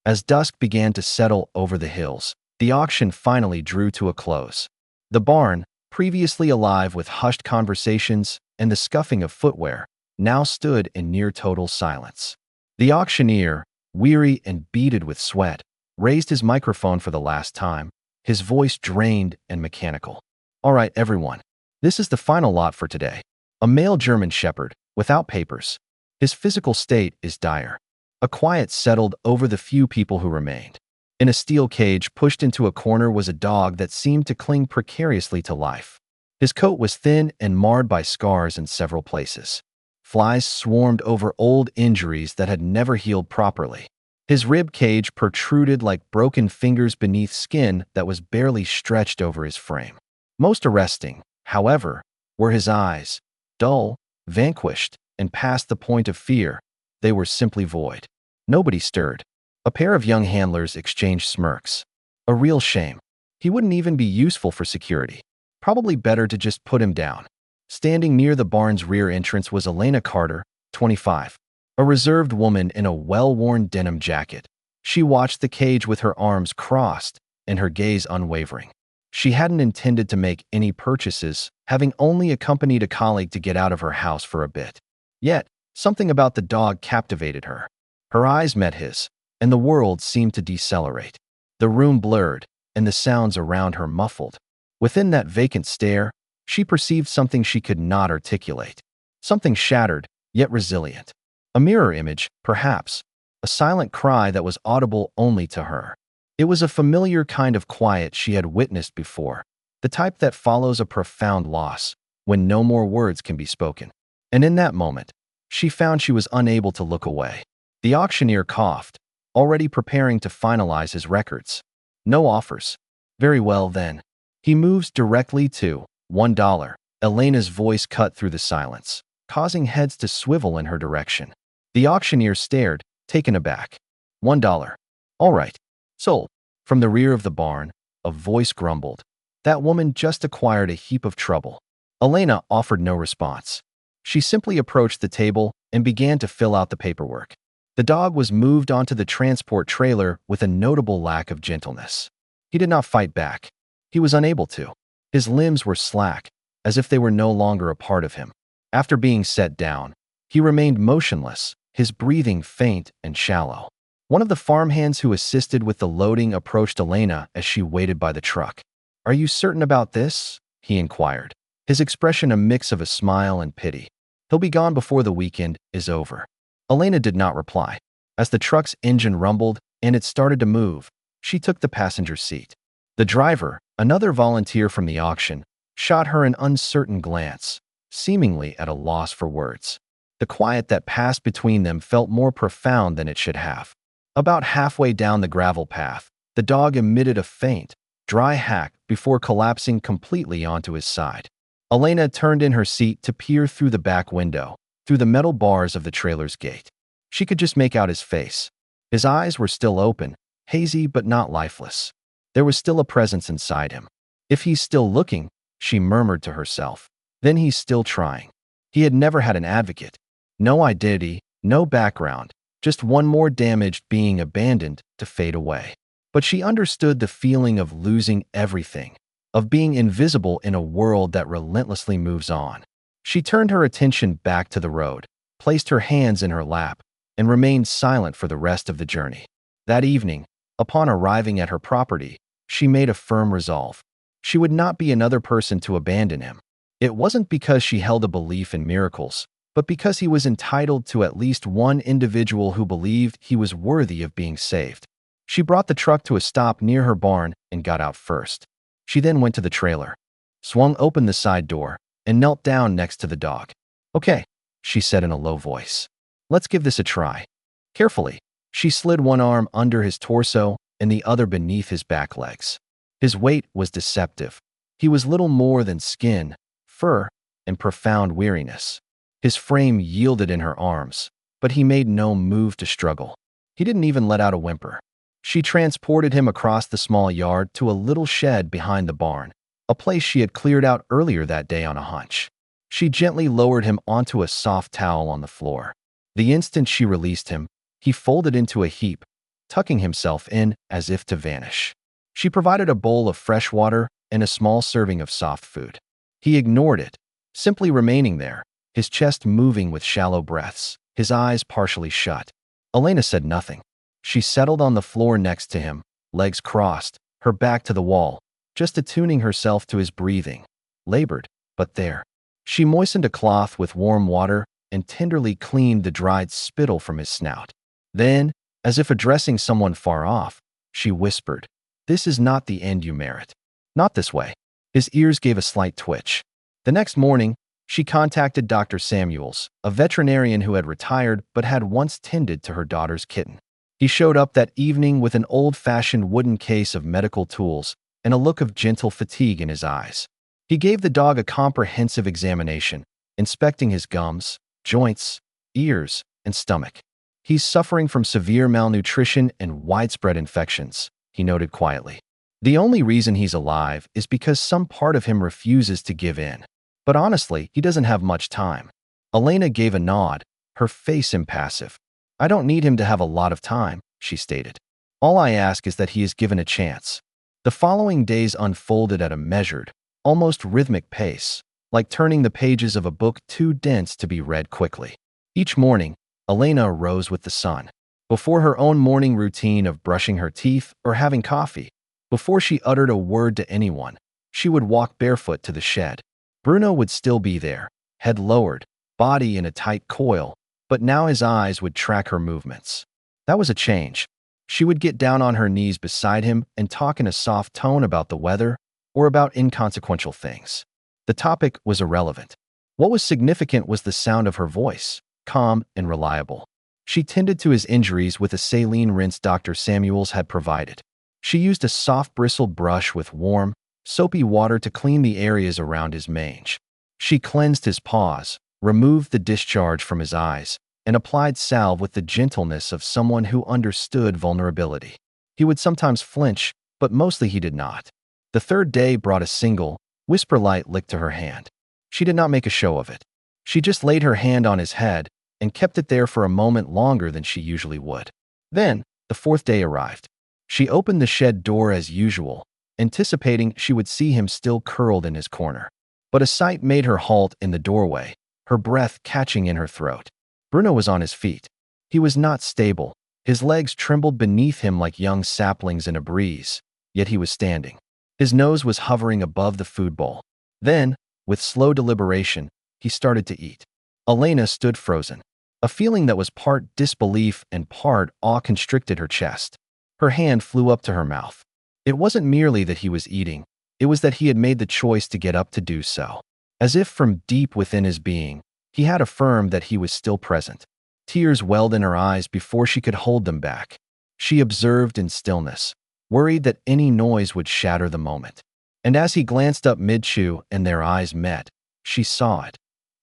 As dusk began to settle over the hills, the auction finally drew to a close. The barn, previously alive with hushed conversations and the scuffing of footwear, now stood in near total silence. The auctioneer, weary and beaded with sweat, raised his microphone for the last time, his voice drained and mechanical. "All right, everyone. This is the final lot for today. A male German shepherd, without papers. His physical state is dire." A quiet settled over the few people who remained. In a steel cage pushed into a corner was a dog that seemed to cling precariously to life. His coat was thin and marred by scars in several places. Flies swarmed over old injuries that had never healed properly. His rib cage protruded like broken fingers beneath skin that was barely stretched over his frame. Most arresting, however, were his eyes, dull, vanquished, and past the point of fear. They were simply void. Nobody stirred. A pair of young handlers exchanged smirks. A real shame. He wouldn't even be useful for security. Probably better to just put him down. Standing near the barn's rear entrance was Elena Carter, 25. A reserved woman in a well-worn denim jacket. She watched the cage with her arms crossed and her gaze unwavering. She hadn't intended to make any purchases, having only accompanied a colleague to get out of her house for a bit. Yet, something about the dog captivated her. Her eyes met his, and the world seemed to decelerate. The room blurred, and the sounds around her muffled. Within that vacant stare, she perceived something she could not articulate. Something shattered, yet resilient. A mirror image, perhaps. A silent cry that was audible only to her. It was a familiar kind of quiet she had witnessed before, the type that follows a profound loss, when no more words can be spoken. And in that moment, she found she was unable to look away. The auctioneer coughed, already preparing to finalize his records. "No offers. Very well, then." He moves directly to $1. Elena's voice cut through the silence, causing heads to swivel in her direction. The auctioneer stared, taken aback. $1. All right. Sold. From the rear of the barn, a voice grumbled. That woman just acquired a heap of trouble. Elena offered no response. She simply approached the table and began to fill out the paperwork. The dog was moved onto the transport trailer with a notable lack of gentleness. He did not fight back. He was unable to. His limbs were slack, as if they were no longer a part of him. After being set down, he remained motionless, his breathing faint and shallow. One of the farmhands who assisted with the loading approached Elena as she waited by the truck. "Are you certain about this?" he inquired, his expression a mix of a smile and pity. "He'll be gone before the weekend is over." Elena did not reply. As the truck's engine rumbled and it started to move, she took the passenger seat. The driver, another volunteer from the auction, shot her an uncertain glance, seemingly at a loss for words. The quiet that passed between them felt more profound than it should have. About halfway down the gravel path, the dog emitted a faint, dry hack before collapsing completely onto his side. Elena turned in her seat to peer through the back window, through the metal bars of the trailer's gate. She could just make out his face. His eyes were still open, hazy but not lifeless. There was still a presence inside him. If he's still looking, she murmured to herself, then he's still trying. He had never had an advocate. No identity, no background, just one more damaged being abandoned to fade away. But she understood the feeling of losing everything, of being invisible in a world that relentlessly moves on. She turned her attention back to the road, placed her hands in her lap, and remained silent for the rest of the journey. That evening, upon arriving at her property, she made a firm resolve. She would not be another person to abandon him. It wasn't because she held a belief in miracles, but because he was entitled to at least one individual who believed he was worthy of being saved. She brought the truck to a stop near her barn and got out first. She then went to the trailer, swung open the side door, and knelt down next to the dog. "Okay," she said in a low voice. "Let's give this a try." Carefully, she slid one arm under his torso and the other beneath his back legs. His weight was deceptive. He was little more than skin, fur, and profound weariness. His frame yielded in her arms, but he made no move to struggle. He didn't even let out a whimper. She transported him across the small yard to a little shed behind the barn, a place she had cleared out earlier that day on a hunch. She gently lowered him onto a soft towel on the floor. The instant she released him, he folded into a heap, tucking himself in as if to vanish. She provided a bowl of fresh water and a small serving of soft food. He ignored it, simply remaining there, his chest moving with shallow breaths, his eyes partially shut. Elena said nothing. She settled on the floor next to him, legs crossed, her back to the wall, just attuning herself to his breathing. Labored, but there. She moistened a cloth with warm water and tenderly cleaned the dried spittle from his snout. Then, as if addressing someone far off, she whispered, "This is not the end you merit. Not this way." His ears gave a slight twitch. The next morning, she contacted Dr. Samuels, a veterinarian who had retired but had once tended to her daughter's kitten. He showed up that evening with an old-fashioned wooden case of medical tools and a look of gentle fatigue in his eyes. He gave the dog a comprehensive examination, inspecting his gums, joints, ears, and stomach. "He's suffering from severe malnutrition and widespread infections," he noted quietly. "The only reason he's alive is because some part of him refuses to give in. But honestly, he doesn't have much time." Elena gave a nod, her face impassive. "I don't need him to have a lot of time," she stated. "All I ask is that he is given a chance." The following days unfolded at a measured, almost rhythmic pace, like turning the pages of a book too dense to be read quickly. Each morning, Elena arose with the sun. Before her own morning routine of brushing her teeth or having coffee, before she uttered a word to anyone, she would walk barefoot to the shed. Bruno would still be there, head lowered, body in a tight coil, but now his eyes would track her movements. That was a change. She would get down on her knees beside him and talk in a soft tone about the weather or about inconsequential things. The topic was irrelevant. What was significant was the sound of her voice, calm and reliable. She tended to his injuries with a saline rinse Dr. Samuels had provided. She used a soft bristled brush with warm, soapy water to clean the areas around his mange. She cleansed his paws, removed the discharge from his eyes, and applied salve with the gentleness of someone who understood vulnerability. He would sometimes flinch, but mostly he did not. The third day brought a single, whisper-light lick to her hand. She did not make a show of it. She just laid her hand on his head and kept it there for a moment longer than she usually would. Then, the fourth day arrived. She opened the shed door as usual, anticipating she would see him still curled in his corner. But a sight made her halt in the doorway, her breath catching in her throat. Bruno was on his feet. He was not stable. His legs trembled beneath him like young saplings in a breeze, yet he was standing. His nose was hovering above the food bowl. Then, with slow deliberation, he started to eat. Elena stood frozen. A feeling that was part disbelief and part awe constricted her chest. Her hand flew up to her mouth. It wasn't merely that he was eating, it was that he had made the choice to get up to do so. As if from deep within his being, he had affirmed that he was still present. Tears welled in her eyes before she could hold them back. She observed in stillness, worried that any noise would shatter the moment. And as he glanced up mid-chew and their eyes met, she saw it.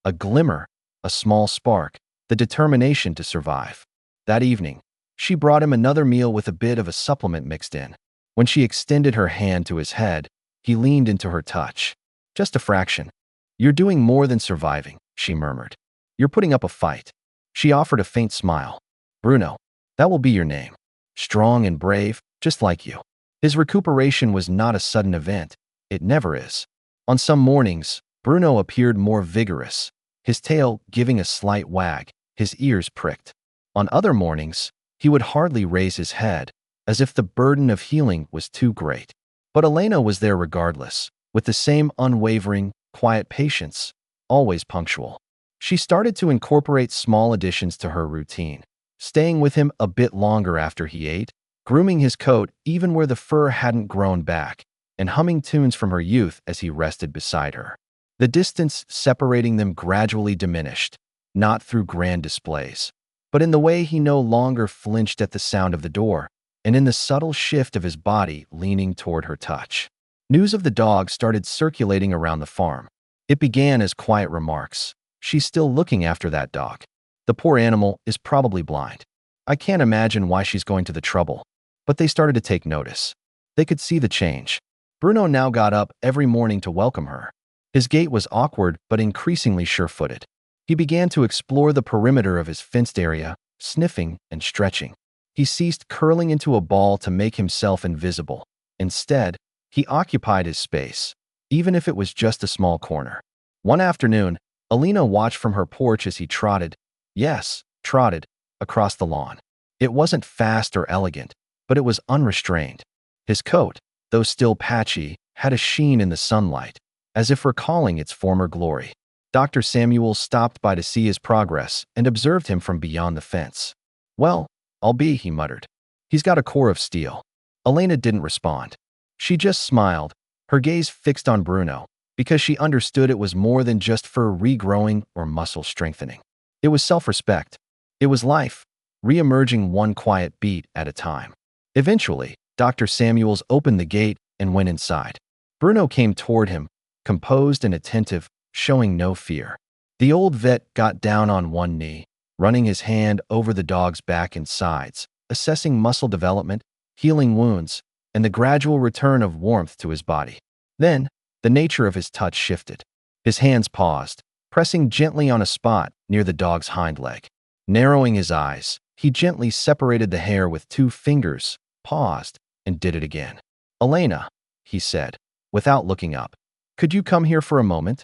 A glimmer, a small spark, the determination to survive. That evening, she brought him another meal with a bit of a supplement mixed in. When she extended her hand to his head, he leaned into her touch. "Just a fraction. You're doing more than surviving," she murmured. "You're putting up a fight." She offered a faint smile. "Bruno, that will be your name. Strong and brave, just like you." His recuperation was not a sudden event. It never is. On some mornings, Bruno appeared more vigorous, his tail giving a slight wag, his ears pricked. On other mornings, he would hardly raise his head, as if the burden of healing was too great. But Elena was there regardless, with the same unwavering, quiet patience, always punctual. She started to incorporate small additions to her routine, staying with him a bit longer after he ate, grooming his coat even where the fur hadn't grown back, and humming tunes from her youth as he rested beside her. The distance separating them gradually diminished, not through grand displays, but in the way he no longer flinched at the sound of the door, and in the subtle shift of his body leaning toward her touch. News of the dog started circulating around the farm. It began as quiet remarks. "She's still looking after that dog. The poor animal is probably blind. I can't imagine why she's going to the trouble." But they started to take notice. They could see the change. Bruno now got up every morning to welcome her. His gait was awkward but increasingly sure-footed. He began to explore the perimeter of his fenced area, sniffing and stretching. He ceased curling into a ball to make himself invisible. Instead, he occupied his space, even if it was just a small corner. One afternoon, Alina watched from her porch as he trotted, yes, trotted, across the lawn. It wasn't fast or elegant, but it was unrestrained. His coat, though still patchy, had a sheen in the sunlight, as if recalling its former glory. Dr. Samuel stopped by to see his progress and observed him from beyond the fence. "Well, I'll be," he muttered. "He's got a core of steel." Elena didn't respond. She just smiled, her gaze fixed on Bruno, because she understood it was more than just fur regrowing or muscle strengthening. It was self-respect. It was life, re-emerging one quiet beat at a time. Eventually, Dr. Samuels opened the gate and went inside. Bruno came toward him, composed and attentive, showing no fear. The old vet got down on one knee, running his hand over the dog's back and sides, assessing muscle development, healing wounds, and the gradual return of warmth to his body. Then, the nature of his touch shifted. His hands paused, pressing gently on a spot near the dog's hind leg. Narrowing his eyes, he gently separated the hair with 2 fingers, paused, and did it again. "Elena," he said, without looking up, "could you come here for a moment?"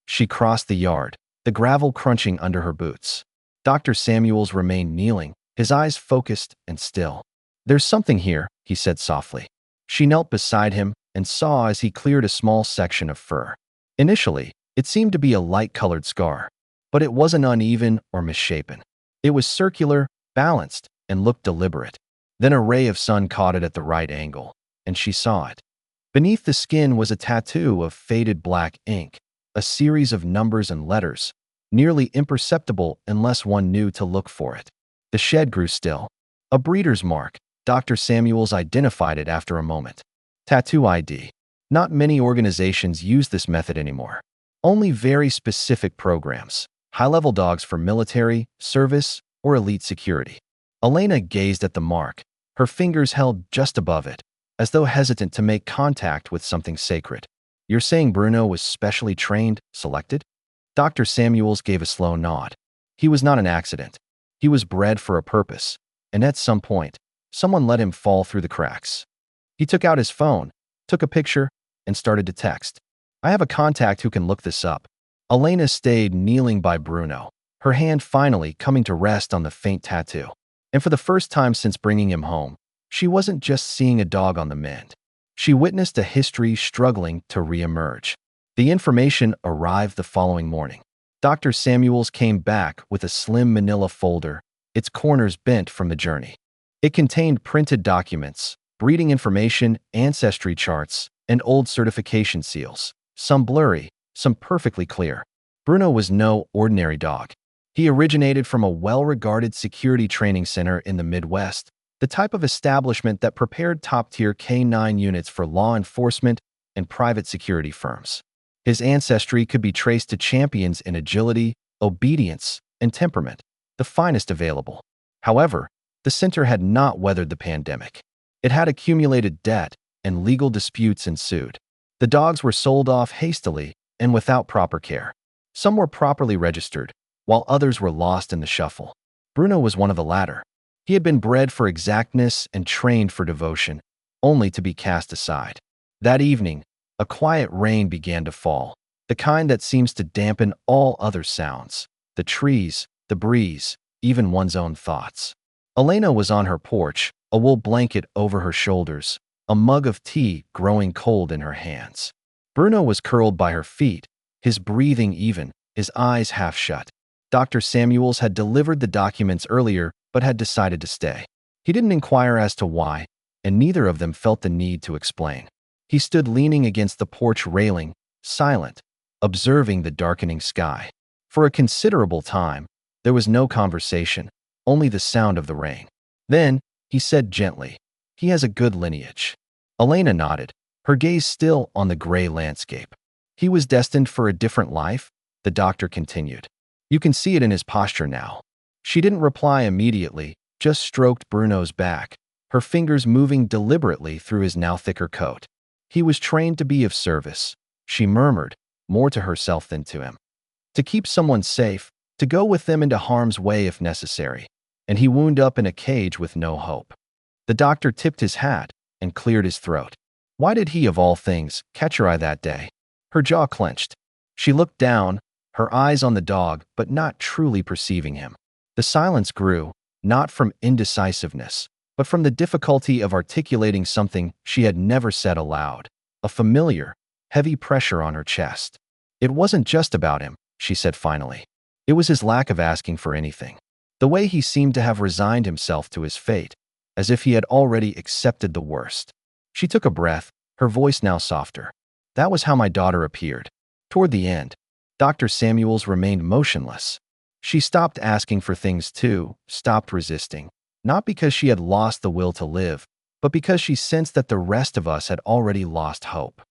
She crossed the yard, the gravel crunching under her boots. Dr. Samuels remained kneeling, his eyes focused and still. "There's something here," he said softly. She knelt beside him and saw as he cleared a small section of fur. Initially, it seemed to be a light-colored scar, but it wasn't uneven or misshapen. It was circular, balanced, and looked deliberate. Then a ray of sun caught it at the right angle, and she saw it. Beneath the skin was a tattoo of faded black ink, a series of numbers and letters, nearly imperceptible unless one knew to look for it. The shed grew still. A breeder's mark. Dr. Samuels identified it after a moment. Tattoo ID. Not many organizations use this method anymore. Only very specific programs. High-level dogs for military, service, or elite security. Elena gazed at the mark, her fingers held just above it, as though hesitant to make contact with something sacred. "You're saying Bruno was specially trained, selected?" Dr. Samuels gave a slow nod. He was not an accident. He was bred for a purpose, and at some point, someone let him fall through the cracks. He took out his phone, took a picture, and started to text. "I have a contact who can look this up." Elena stayed kneeling by Bruno, her hand finally coming to rest on the faint tattoo. And for the first time since bringing him home, she wasn't just seeing a dog on the mend. She witnessed a history struggling to re-emerge. The information arrived the following morning. Dr. Samuels came back with a slim manila folder, its corners bent from the journey. It contained printed documents, breeding information, ancestry charts, and old certification seals, some blurry, some perfectly clear. Bruno was no ordinary dog. He originated from a well-regarded security training center in the Midwest, the type of establishment that prepared top-tier K-9 units for law enforcement and private security firms. His ancestry could be traced to champions in agility, obedience, and temperament, the finest available. However, the center had not weathered the pandemic. It had accumulated debt, and legal disputes ensued. The dogs were sold off hastily and without proper care. Some were properly registered, while others were lost in the shuffle. Bruno was one of the latter. He had been bred for exactness and trained for devotion, only to be cast aside. That evening, a quiet rain began to fall, the kind that seems to dampen all other sounds, the trees, the breeze, even one's own thoughts. Elena was on her porch, a wool blanket over her shoulders, a mug of tea growing cold in her hands. Bruno was curled by her feet, his breathing even, his eyes half shut. Dr. Samuels had delivered the documents earlier, but had decided to stay. He didn't inquire as to why, and neither of them felt the need to explain. He stood leaning against the porch railing, silent, observing the darkening sky. For a considerable time, there was no conversation, only the sound of the rain. Then, he said gently, "He has a good lineage." Elena nodded, her gaze still on the gray landscape. "He was destined for a different life," the doctor continued. "You can see it in his posture now." She didn't reply immediately, just stroked Bruno's back, her fingers moving deliberately through his now thicker coat. "He was trained to be of service," she murmured, more to herself than to him. "To keep someone safe, to go with them into harm's way if necessary." and he wound up in a cage with no hope. The doctor tipped his hat and cleared his throat. Why did he, of all things, catch her eye that day? Her jaw clenched. She looked down, her eyes on the dog, but not truly perceiving him. The silence grew, not from indecisiveness, but from the difficulty of articulating something she had never said aloud. A familiar, heavy pressure on her chest. It wasn't just about him, she said finally. It was his lack of asking for anything. The way he seemed to have resigned himself to his fate, as if he had already accepted the worst. She took a breath, her voice now softer. That was how my daughter appeared. Toward the end, Dr. Samuels remained motionless. She stopped asking for things too, stopped resisting, not because she had lost the will to live, but because she sensed that the rest of us had already lost hope.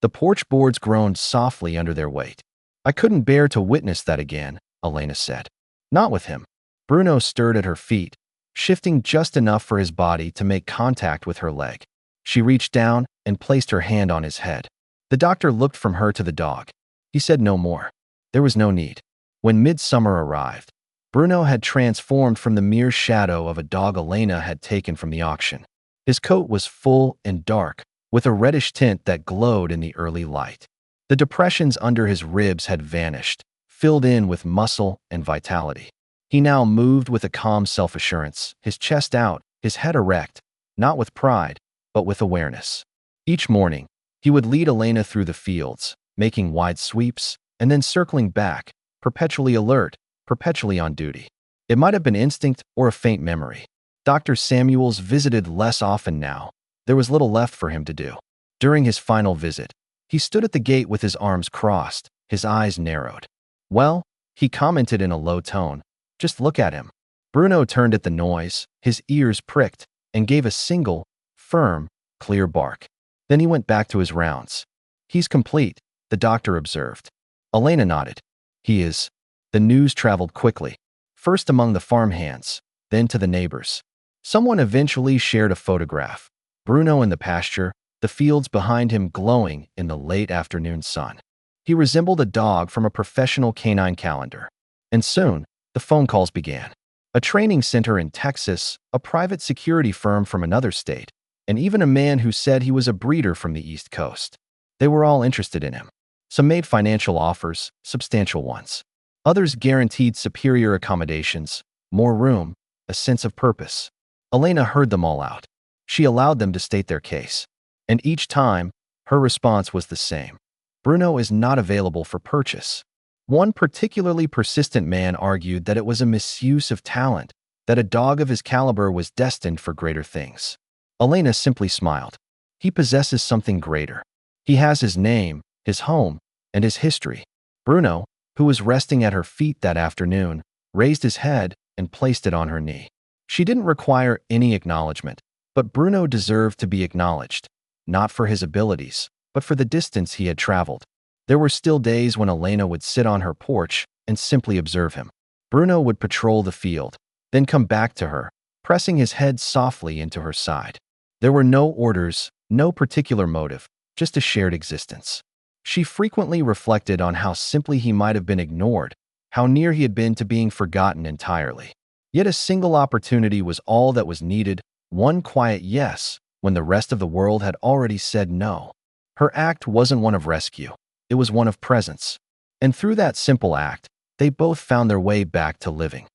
The porch boards groaned softly under their weight. I couldn't bear to witness that again, Elena said. Not with him. Bruno stirred at her feet, shifting just enough for his body to make contact with her leg. She reached down and placed her hand on his head. The doctor looked from her to the dog. He said no more. There was no need. When midsummer arrived, Bruno had transformed from the mere shadow of a dog Elena had taken from the auction. His coat was full and dark, with a reddish tint that glowed in the early light. The depressions under his ribs had vanished, filled in with muscle and vitality. He now moved with a calm self-assurance, his chest out, his head erect, not with pride, but with awareness. Each morning, he would lead Elena through the fields, making wide sweeps, and then circling back, perpetually alert, perpetually on duty. It might have been instinct or a faint memory. Dr. Samuels visited less often now. There was little left for him to do. During his final visit, he stood at the gate with his arms crossed, his eyes narrowed. Well, he commented in a low tone, just look at him. Bruno turned at the noise, his ears pricked, and gave a single, firm, clear bark. Then he went back to his rounds. He's complete, the doctor observed. Elena nodded. He is. The news traveled quickly, first among the farmhands, then to the neighbors. Someone eventually shared a photograph. Bruno in the pasture, the fields behind him glowing in the late afternoon sun. He resembled a dog from a professional canine calendar. And soon, the phone calls began. A training center in Texas, a private security firm from another state, and even a man who said he was a breeder from the East Coast. They were all interested in him. Some made financial offers, substantial ones. Others guaranteed superior accommodations, more room, a sense of purpose. Elena heard them all out. She allowed them to state their case. And each time, her response was the same. Bruno is not available for purchase. One particularly persistent man argued that it was a misuse of talent, that a dog of his caliber was destined for greater things. Elena simply smiled. He possesses something greater. He has his name, his home, and his history. Bruno, who was resting at her feet that afternoon, raised his head and placed it on her knee. She didn't require any acknowledgement, but Bruno deserved to be acknowledged, not for his abilities, but for the distance he had traveled. There were still days when Elena would sit on her porch and simply observe him. Bruno would patrol the field, then come back to her, pressing his head softly into her side. There were no orders, no particular motive, just a shared existence. She frequently reflected on how simply he might have been ignored, how near he had been to being forgotten entirely. Yet a single opportunity was all that was needed, one quiet yes, when the rest of the world had already said no. Her act wasn't one of rescue. It was one of presence. And through that simple act, they both found their way back to living.